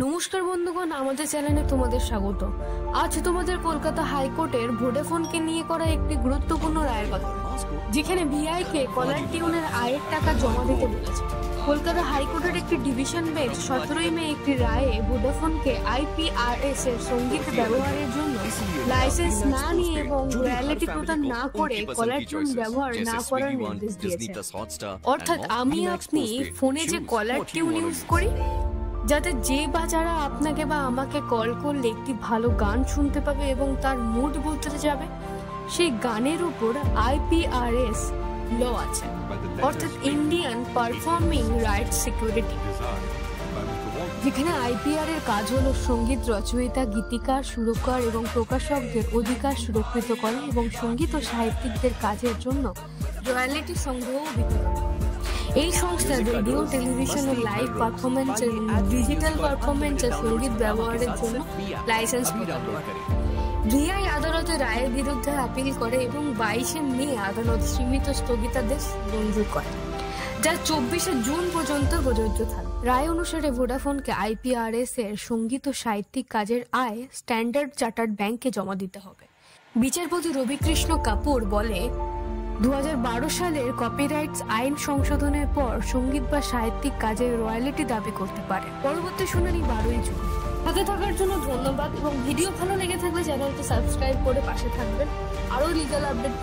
নমস্কার বন্ধুগণ, আমাদের চ্যানেলে তোমাদের স্বাগত। আজ তোমাদের কলকাতা হাইকোর্টের ভোডাফোনকে নিয়ে করা একটি গুরুত্বপূর্ণ রায়ের কথা, যেখানে ভিআই কে কলার টিউনের আয়ের টাকা জমা দিতে বলেছে। কলকাতা হাইকোর্টের একটি ডিভিশন বেঞ্চ 17 মে একটি রায়ে ভোডাফোনকে আইপিআরএস এর সঙ্গীত ব্যবহারের জন্য লাইসেন্স না নিয়ে এবং রয়্যালিটি প্রদান না করে কলার টিউন ব্যবহার না করার নির্দেশ দিয়েছে। অর্থাৎ আপনি ফোনে যে কলার টিউন ইউজ করি, যাতে যে বা যারা আপনাকে বা আমাকে কল করলে একটি ভালো গান শুনতে পাবে এবং তার মুড বদলে যাবে, সেই গানের উপর আইপিআরএস ল আছে, অর্থাৎ ইন্ডিয়ান পারফর্মিং রাইটস সিকিউরিটি, যেখানে আইপিআর এর কাজ হলো সঙ্গীত রচয়িতা, গীতিকার, সুরকার এবং প্রকাশকদের অধিকার সুরক্ষিত করে এবং সঙ্গীত ও সাহিত্যিকদের কাজের জন্য রয়্যালিটি সংগ্রহ বিতরণ। এই সংস্থা রেডিও, টেলিভিশন ও লাইভ পারফরমেন্স এবং ডিজিটাল পারফরমেন্সের সঙ্গীত ব্যবহারের জন্য লাইসেন্স প্রদান করে। ভিআই আদালতে রায়ের বিরুদ্ধে আপিল করে এবং 22 মে আদালত সীমিত স্থগিতাদেশ মঞ্জুর করে, যা 24 জুন পর্যন্ত প্রযোজ্য থাকবে। রায় অনুসারে ভোডাফোনকে আইপিআরএস এর সঙ্গীত ও সাহিত্যিক কাজের আয় স্ট্যান্ডার্ড চার্টার্ড ব্যাংকে জমা দিতে হবে। বিচারপতি রবিকৃষ্ণ কাপুর বলে, 2012 সালের কপিরাইটস আইন সংশোধনের পর সঙ্গীত বা সাহিত্যিক কাজের রয়্যালিটি দাবি করতে পারে। পরবর্তী শুনানি 12 জুন। সাথে থাকার জন্য ধন্যবাদ এবং ভিডিও ভালো লেগে থাকলে চ্যানেলটি সাবস্ক্রাইব করে পাশে থাকবেন। আরো লিগ্যাল আপডেট